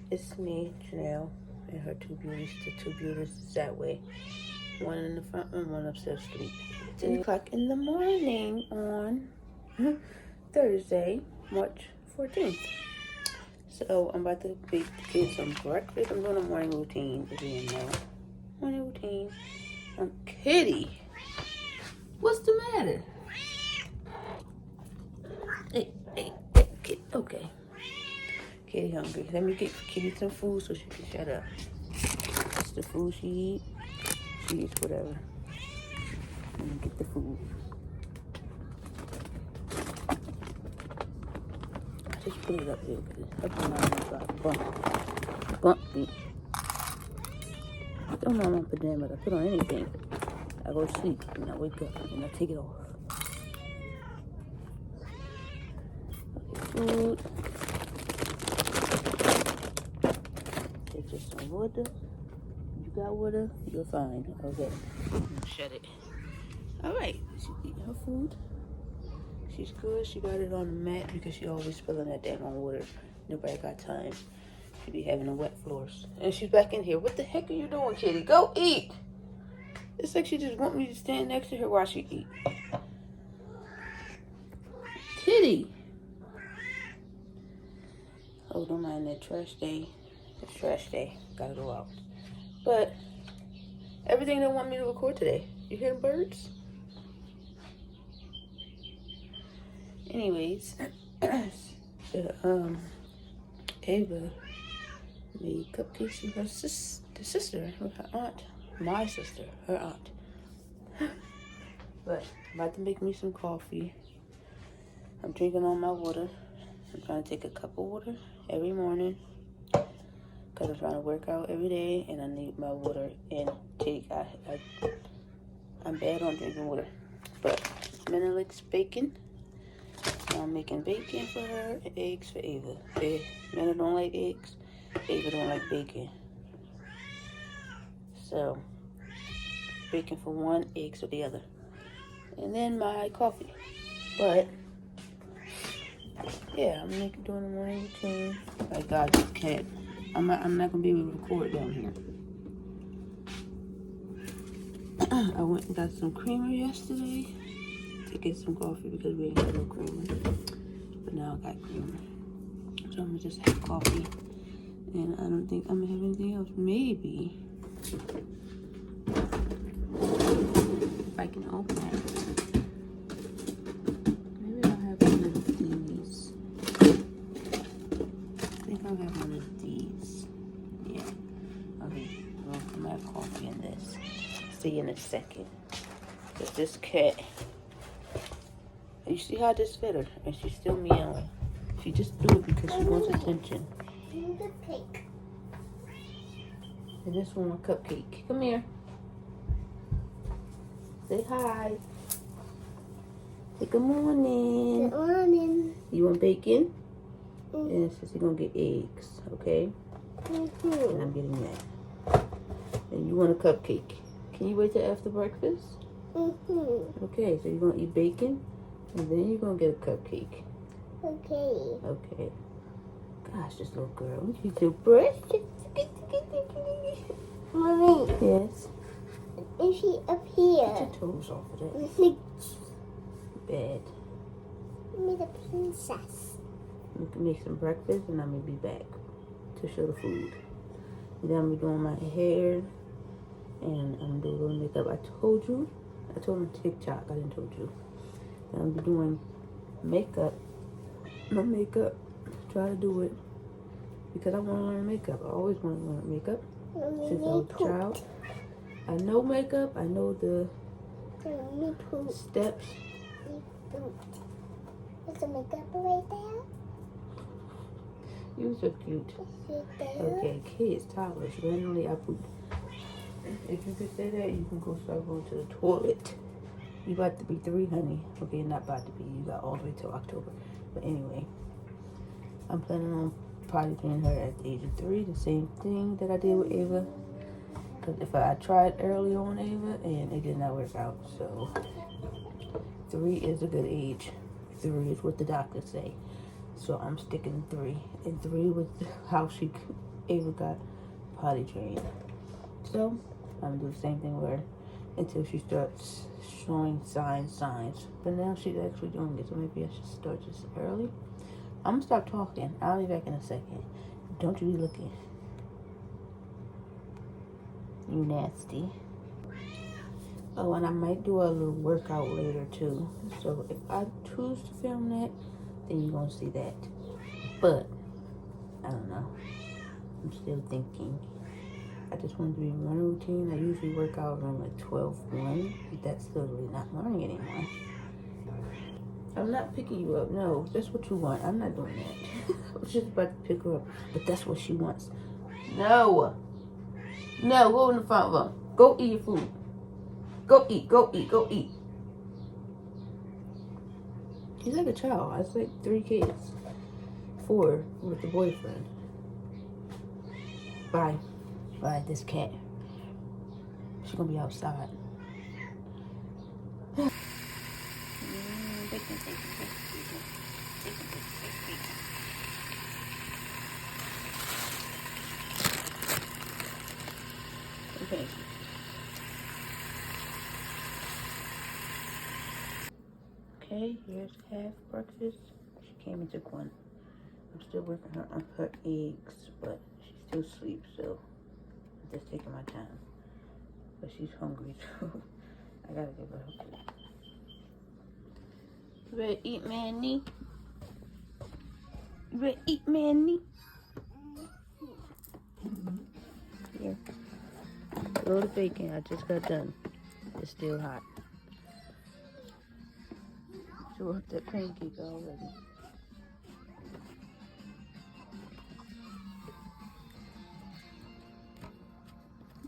It's me, Janelle, and her two beauties. The two beauties is that way. One in the front and one upstairs asleep. 10 o'clock in the morning on Thursday, March 14th. So I'm about to make the kids some breakfast. I'm doing a morning routine, as you know. Morning routine. Kitty, what's the matter? Hey, Kitty. Okay. Kitty hungry. Let me get Kitty some food so she can shut up. It's the food she eats. She eats whatever. Let me get the food. I just put it up there because I'm not bump me. Don't know I'm put down, but I put on anything. I go to sleep and I wake up and I take it off. Okay, food. Take just some water. You got water? You're fine. Okay. Shut it. Alright. She's eating her food. She's good. She got it on the mat because she always spilling that damn water. Nobody got time. She be having the wet floors. And she's back in here. What the heck are you doing, Kitty? Go eat. It's like she just want me to stand next to her while she eat. Kitty. Oh, don't mind that trash day. It's trash day. Gotta go out. But everything they want me to record today. You hear the birds? Anyways, Ava made cupcakes with her sister, with her aunt. My sister, her aunt. But I'm about to make me some coffee. I'm drinking all my water. I'm trying to take a cup of water every morning because I'm trying to work out every day and I need my water intake. I'm bad on drinking water. But Minna likes bacon. So I'm making bacon for her and eggs for Ava. Minna don't like eggs. Ava don't like bacon. So, bacon for one, eggs for the other. And then my coffee. But, yeah, I'm doing a morning routine. My God, this cat. I'm not going to be able to record down here. I went and got some creamer yesterday to get some coffee because we didn't have no creamer. But now I got creamer. So I'm going to just have coffee. And I don't think I'm going to have anything else. Maybe if I can open it. Maybe I'll have one of these. I think I'll have one of these. Yeah. Okay. Well, I'm going to have coffee in this. See you in a second. Because this cat, you see how this fit her? And she's still meowing. She just do it because she wants attention. And this one, a cupcake. Come here. Say hi. Say good morning. Good morning. You want bacon? And since you're going to get eggs, okay? And I'm getting that. And you want a cupcake. Can you wait till after breakfast? Okay, so you're going to eat bacon, and then you're going to get a cupcake. Okay. Gosh, this little girl. What you do, brush? Mommy, Yes. is she up Get here? your toes off of that bed. Me the princess. We can make some breakfast, and I'm going to be back to show the food. And then I'm going to be doing my hair, and I'm doing a little makeup. I told you on TikTok, I didn't told you. And I'm doing makeup. My makeup. Try to do it because I want to learn makeup. I always want to learn makeup since I was a child. I know makeup. I know the steps. Is the makeup right there? You're so cute. Is it there? Okay, kids, toddlers, randomly I poop. If you could say that, you can go start going to the toilet. You about to be 3, honey. Okay, not about to be. You got all the way till October. But anyway, I'm planning on probably doing her at the age of 3. The same thing that I did with Ava. Because if I tried early on Ava and it did not work out. So 3 is a good age. 3 is what the doctors say. So I'm sticking 3. And 3 was how she Ava got potty trained. So I'm gonna do the same thing with her until she starts showing signs. But now she's actually doing it, so maybe I should start just early. I'm gonna stop talking. I'll be back in a second. Don't you be looking. You nasty. Oh, and I might do a little workout later too. So if I choose to film that, then you're gonna see that. But I don't know. I'm still thinking. I just want to be in one routine. I usually work out around like 12:1, but that's still really not morning anymore. I'm not picking you up. No, that's what you want. I'm not doing that. I was just about to pick her up, but that's what she wants. No. No, go in the front room. Go eat your food. Go eat, go eat, go eat. He's like a child. I was like 3 kids. 4 with the boyfriend. Bye. Bye, this cat. She's gonna be outside. Okay. Okay, here's half breakfast. She came and took one. I'm still working her on her eggs, but she still sleeps, so I'm just taking my time. But she's hungry too. I gotta give her her food. You ready to eat, Manny? You ready to eat, Manny? Yeah. Throw the bacon. I just got done. It's still hot. So up that pancake already.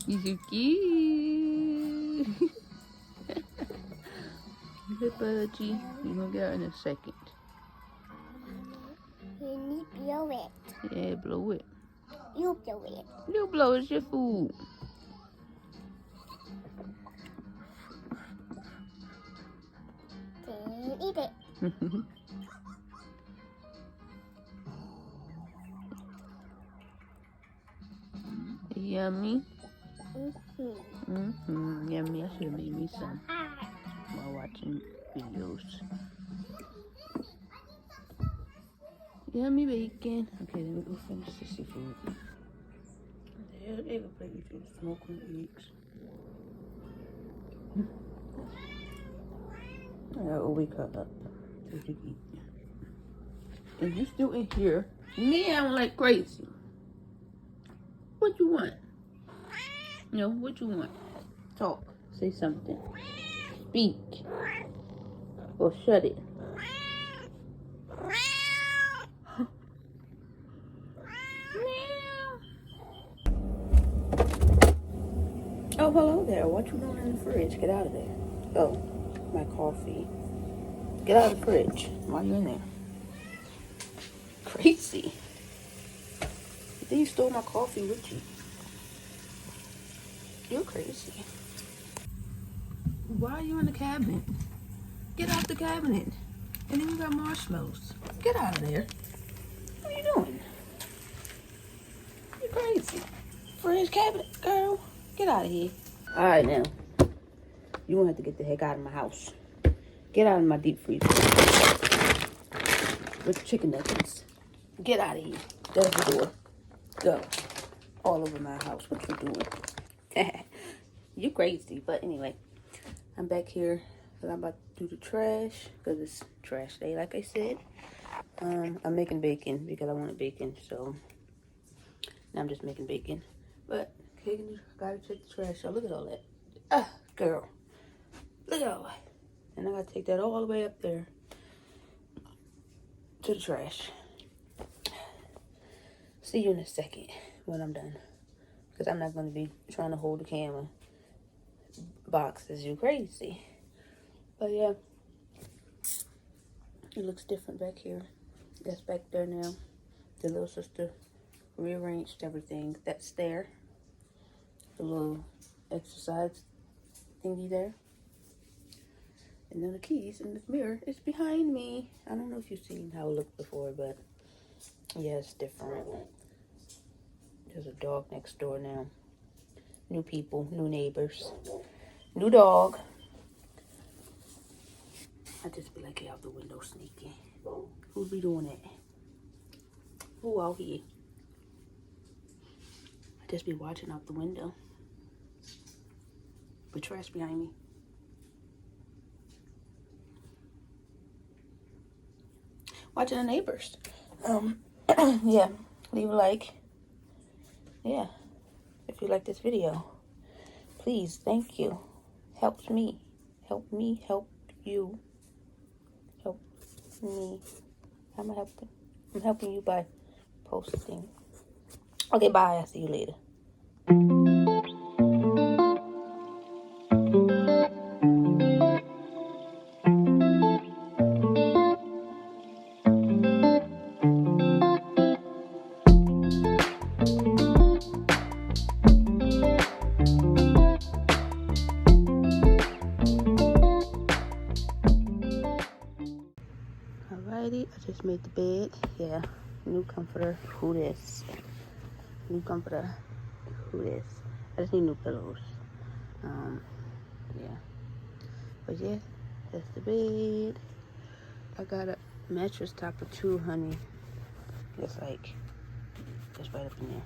He's so cute. Hey, Budgie. You're gonna get out in a second. You need to blow it. Yeah, blow it. You blow it. You blow, it's your food. Then eat it. Yummy. Mm-hmm. Yummy. I should have made me some while watching videos. Yummy bacon. Okay, let me go finish the seafood. There, they will play with you smoking eggs. I gotta wake her up so she can eat. And you still in here meowing like crazy. What you want? No, what you want? Talk. Say something. Speak. Or shut it. Oh, hello there. What you doing in the fridge? Get out of there. Oh, my coffee. Get out of the fridge. Why you in there? Crazy. You think you stole my coffee with you? You're crazy. Why are you in the cabinet? Get out the cabinet. And then you got marshmallows. Get out of there. What are you doing? You're crazy. Fridge cabinet, girl. Get out of here. All right, now. You won't have to get the heck out of my house. Get out of my deep freezer. With chicken nuggets. Get out of here. There's the door. Go. All over my house. What you doing? You crazy. But anyway, I'm back here. I'm about to do the trash. Because it's trash day, like I said. I'm making bacon because I wanted bacon. So, now I'm just making bacon. But, Kagan, gotta take the trash out. Look at all that. Ah, girl. Look at all that. And I gotta take that all the way up there to the trash. See you in a second when I'm done. Because I'm not going to be trying to hold the camera boxes. You crazy. But yeah. It looks different back here. That's back there now. The little sister rearranged everything. That's there. The little exercise thingy there. And then the keys in the mirror is behind me. I don't know if you've seen how it looked before, but yeah, it's different. There's a dog next door now. New people, new neighbors, new dog. I just be like, hey, out the window sneaking. Who be doing that? Who out here? I just be watching out the window. With trash behind me. Watching the neighbors. Yeah. Leave a like. Yeah. If you like this video. Please, thank you. Helps me. Help me, help you. Help me. I'm helping you by posting. Okay, bye. I'll see you later. Alrighty, I just made the bed. Yeah, new comforter. Who this? New comforter. Who this? I just need new pillows. Yeah. But yeah, that's the bed. I got a mattress topper too, honey. It's like, it's right up in there.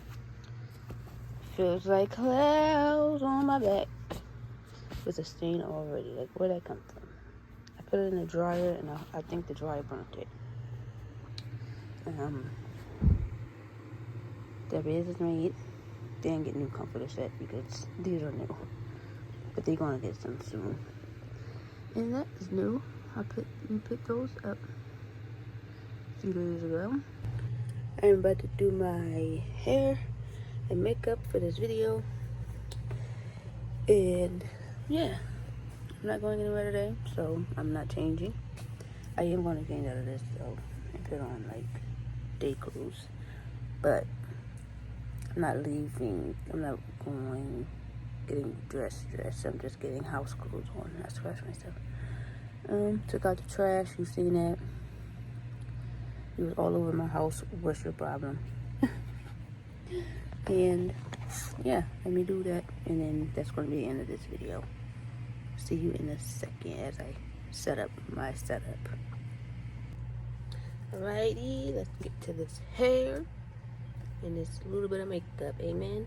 Feels like clouds on my back. With a stain already. Like, where'd that come from? I put it in the dryer, and I think the dryer burnt it. The bed is made. Didn't get new comforters yet because these are new. But they're gonna get some soon. And that is new. We picked those up a few days ago. I'm about to do my hair and makeup for this video. And yeah, I'm not going anywhere today, so I'm not changing. I am going to change out of this though and put on like day clothes. But I'm not leaving. I'm not going getting dressed. I'm just getting house clothes on. I scratch myself. Took out the trash. You've seen that. It was all over my house. What's your problem? And yeah, let me do that, and then that's going to be the end of this video. See you in a second as I set up my setup. Alrighty, let's get to this hair and this little bit of makeup. Amen.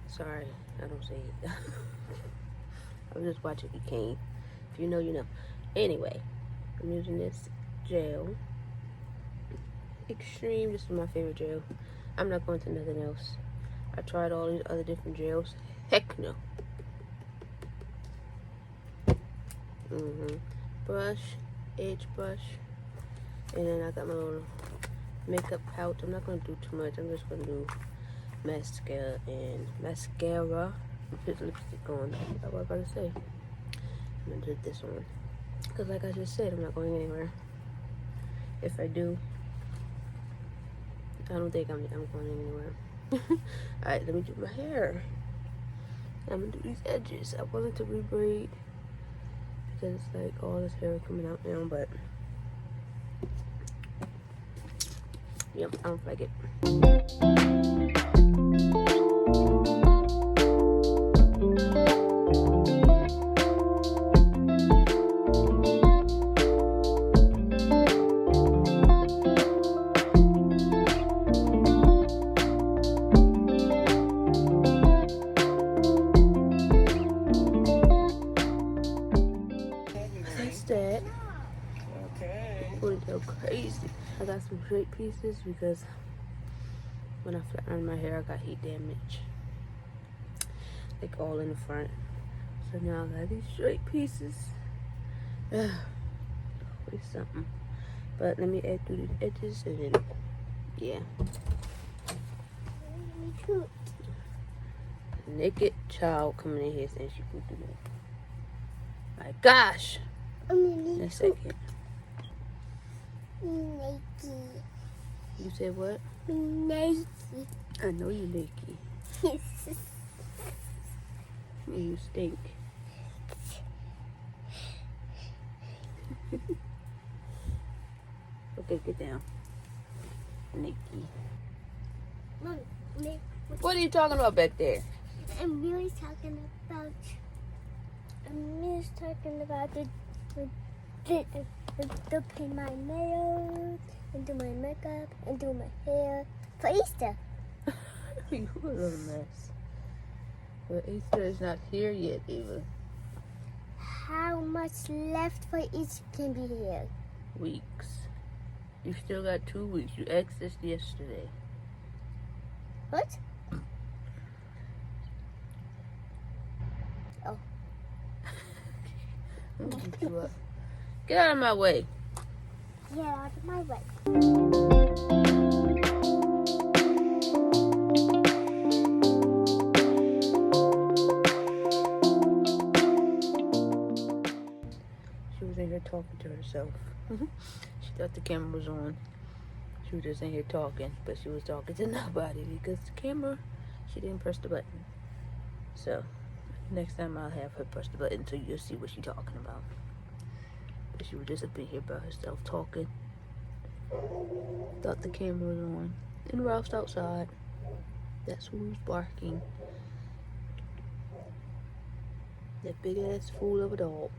Sorry, I don't say it. I'm just watching if you came. If you know, you know. Anyway, I'm using this gel. Extreme. This is my favorite gel. I'm not going to nothing else. I tried all these other different gels. Heck no. Brush, edge brush, and then I got my little makeup pouch. I'm not going to do too much. I'm just going to do mascara and put lipstick on. That's what I was about to say. I'm going to put this on. Because like I just said, I'm not going anywhere. If I do, I don't think I'm going anywhere. Alright, let me do my hair. I'm going to do these edges. I wanted to rebraid because it's like all this hair coming out now, but yep, I don't like it. That wouldn't go crazy. I got some straight pieces because when I flatlined my hair, I got heat damage, like all in the front. So now I got these straight pieces. Always something. But let me add through these edges and then yeah. Naked child coming in here saying she can do that. My gosh. In a second. You said what? Naked. I know you naked. You stink. Okay, get down. Naked. What are you talking about back there? I'm really talking about. To paint my nails, and do my makeup, and do my hair for Easter. You a little mess. But Easter is not here yet, Eva. How much left for Easter can be here? Weeks. You still got 2 weeks. You asked this yesterday. What? Oh. I'm gonna beat you up. Get out of my way. Get out of my way. She was in here talking to herself. She thought the camera was on. She was just in here talking, but she was talking to nobody because the camera, she didn't press the button. So, next time I'll have her press the button so you'll see what she's talking about. But she was just up in here by herself talking. Thought the camera was on. And Ralph's outside. That's who's barking. That big ass fool of a dog.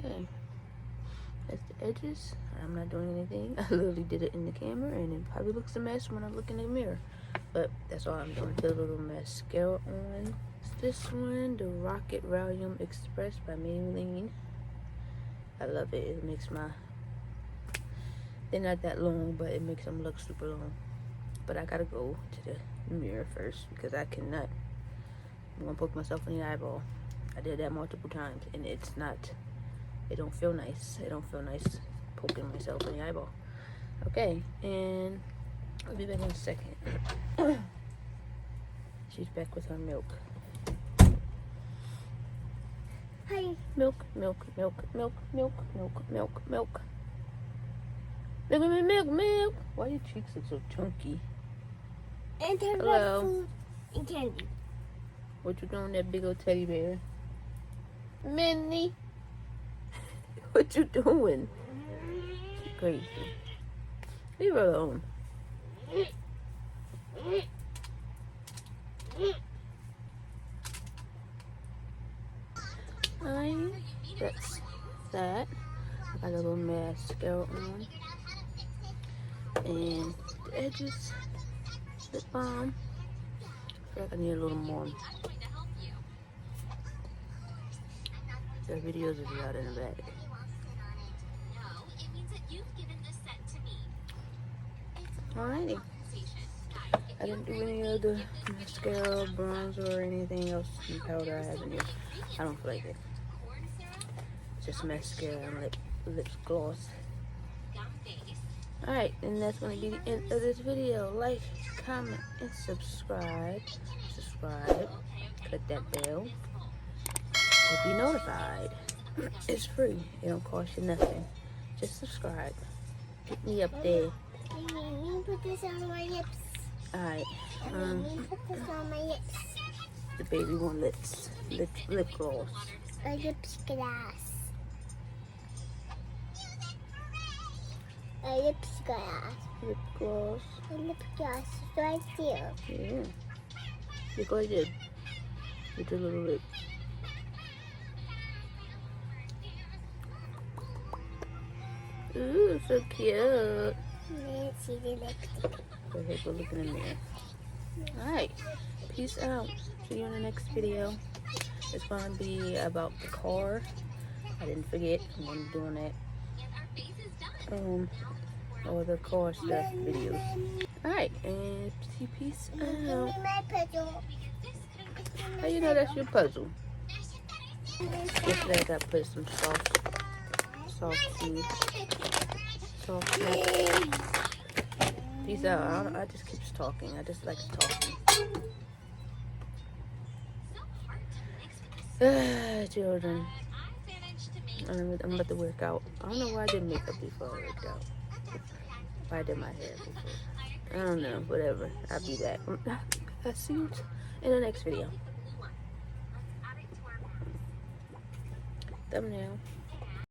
Okay. That's the edges. I'm not doing anything. I literally did it in the camera and it probably looks a mess when I look in the mirror. But that's all I'm doing. Put a little mascara on. It's this one, the Rocket Volume Express by Maybelline. I love it. It makes my... They're not that long, but it makes them look super long. But I gotta go to the mirror first because I cannot. I'm gonna poke myself in the eyeball. I did that multiple times and it's not... It don't feel nice. It don't feel nice poking myself in the eyeball. Okay, and I'll be back in a second. She's back with her milk. Hi. Milk, milk, milk, milk, milk, milk, milk, milk. Milk, milk, milk. Why your cheeks look so chunky? And there's Hello. food and candy. What you doing, that big old teddy bear? Minnie. What you doing? She's crazy. Leave her alone. That's that. I got a little mascara on. And the edges, lip balm. I feel like I need a little more. There are videos of you out in the back. Alrighty. I didn't do any of the mascara, bronzer, or anything else in powder I have in here. I don't feel like it. Just mascara and lip gloss. Alright, and that's going to be the end of this video. Like, comment, and subscribe. Click that bell to be notified. It's free. It don't cost you nothing. Just subscribe. Get me up there. Let me put this on my lips. Alright. Let me put this on my lips. The baby want lip gloss. A lips glass. A lips glass. Lip gloss. A lip gloss is right here. Yeah. Look what I did. With your little lip. Ooh, so cute. Let's see the lipstick. Go ahead, go look in the mirror. Alright. Peace out. See you in the next video. It's going to be about the car. I didn't forget. I'm going to be doing that. All the car stuff videos. Alright, and peace Give me out. my puzzle. How you know that's your puzzle? Yesterday I got put some soft food. Soft snacks. Peace out. I just keep talking. I just like talking. Children. I'm about to work out. I don't know why I did makeup before I worked out. Why I did my hair before. I don't know. Whatever. I'll be back. I'll see you in the next video. Thumbnail.